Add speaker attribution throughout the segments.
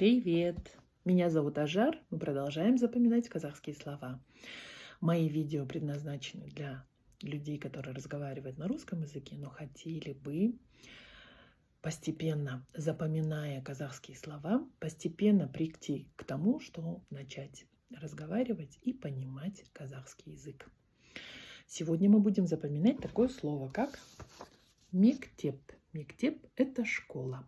Speaker 1: Привет! Меня зовут Ажар. Мы продолжаем запоминать казахские слова. Мои видео предназначены для людей, которые разговаривают на русском языке, но хотели бы, постепенно запоминая казахские слова, постепенно прийти к тому, что начать разговаривать и понимать казахский язык. Сегодня мы будем запоминать такое слово, как мектеп. Мектеп – это школа.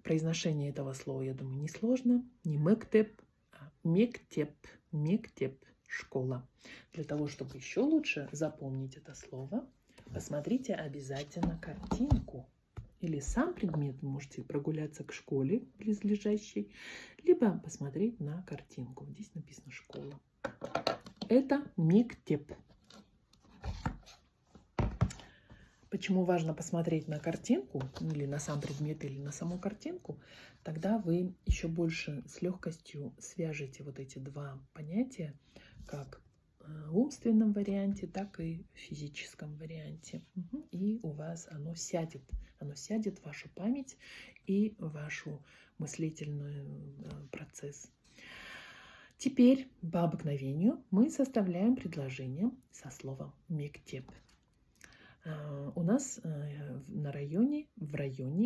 Speaker 1: Произношение этого слова, я думаю, несложно. Не мектеп, а мектеп. Мектеп – школа. Для того, чтобы еще лучше запомнить это слово, посмотрите обязательно картинку. Или сам предмет, вы можете прогуляться к школе близлежащей, либо посмотреть на картинку. Здесь написано «школа». Это мектеп. Почему важно посмотреть на картинку, или на сам предмет, или на саму картинку? Тогда вы еще больше с легкостью свяжете вот эти два понятия, как в умственном варианте, так и в физическом варианте. И у вас оно сядет в вашу память и в вашу мыслительный процесс. Теперь по обыкновению мы составляем предложение со словом мектеп. У нас в районе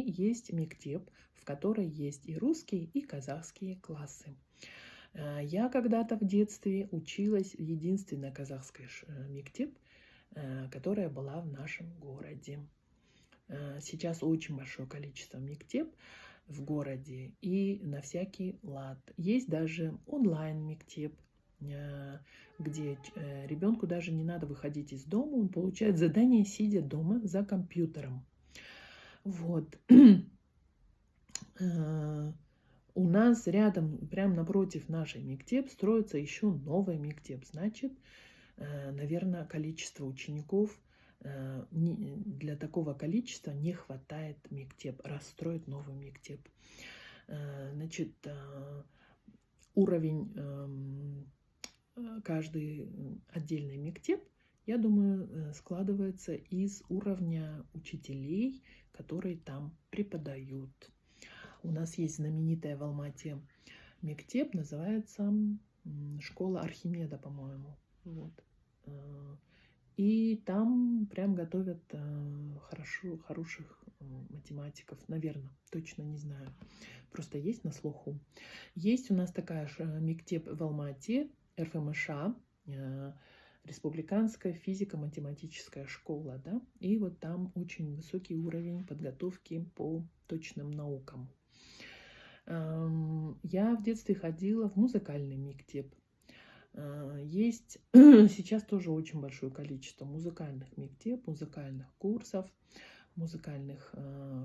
Speaker 1: есть мектеп, в которой есть и русские, и казахские классы. Я когда-то в детстве училась в единственной казахской мектеп, которая была в нашем городе. Сейчас очень большое количество мектеп в городе и на всякий лад. Есть даже онлайн-мектеп, где ребенку даже не надо выходить из дома, он получает задание, сидя дома за компьютером. Вот. У нас рядом, прямо напротив нашей мектеп, строится еще новый мектеп. Значит, наверное, количество учеников для такого количества не хватает мектеп, расстроить новый мектеп. Значит, уровень каждый отдельный мектеп, я думаю, складывается из уровня учителей, которые там преподают. У нас есть знаменитая в Алмате мектеп, называется школа Архимеда, по-моему. Вот. И там прям готовят хороших математиков, наверное, точно не знаю. Просто есть на слуху. Есть у нас такая же мектеп в Алмате, РФМШ, Республиканская физико-математическая школа, да, и вот там очень высокий уровень подготовки по точным наукам. Я в детстве ходила в музыкальный мектеп. Есть сейчас тоже очень большое количество музыкальных мектеп, музыкальных курсов, музыкальных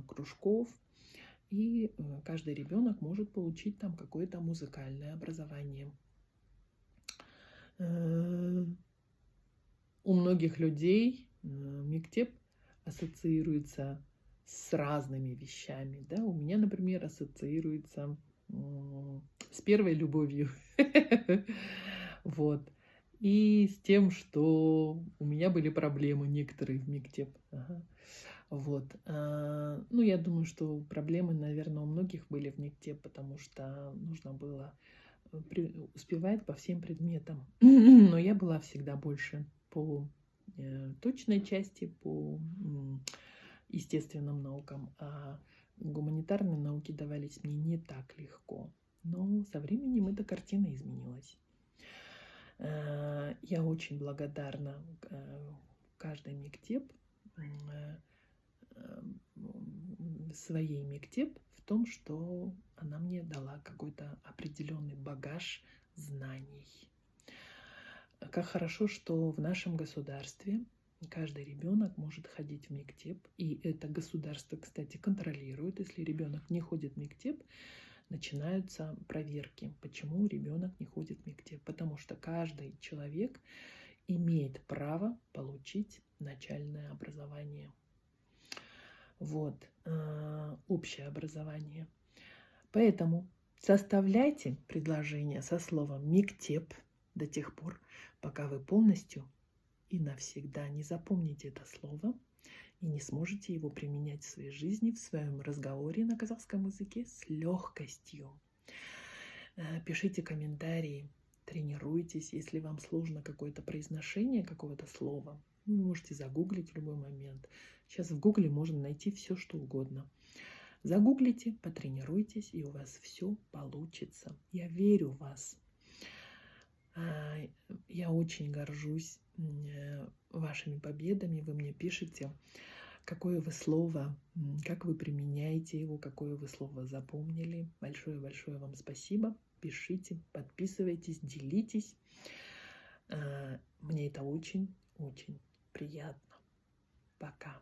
Speaker 1: кружков, и каждый ребенок может получить там какое-то музыкальное образование. У многих людей мектеп ассоциируется с разными вещами. Да? У меня, например, ассоциируется с первой любовью. Вот. И с тем, что у меня были проблемы некоторые в мектеп. Вот. Ну, я думаю, что проблемы, наверное, у многих были в мектеп, потому что нужно было успевать по всем предметам. Но я была всегда больше по точной части, по естественным наукам, а гуманитарные науки давались мне не так легко. Но со временем эта картина изменилась. Я очень благодарна каждой мектеп, своей мектеп, в том, что она мне дала какой-то определенный багаж знаний. Как хорошо, что в нашем государстве каждый ребенок может ходить в мектеп, и это государство, кстати, контролирует. Если ребенок не ходит в мектеп, начинаются проверки, почему ребенок не ходит в мектеп. Потому что каждый человек имеет право получить начальное образование. Вот, общее образование. Поэтому составляйте предложение со словом мектеп до тех пор, пока вы полностью и навсегда не запомните это слово и не сможете его применять в своей жизни, в своем разговоре на казахском языке с легкостью. Пишите комментарии, тренируйтесь, если вам сложно какое-то произношение какого-то слова. Вы можете загуглить в любой момент. Сейчас в Гугле можно найти все, что угодно. Загуглите, потренируйтесь, и у вас все получится. Я верю в вас. Я очень горжусь вашими победами. Вы мне пишете, какое вы слово, как вы применяете его, какое вы слово запомнили. Большое-большое вам спасибо. Пишите, подписывайтесь, делитесь. Мне это очень-очень приятно. Пока.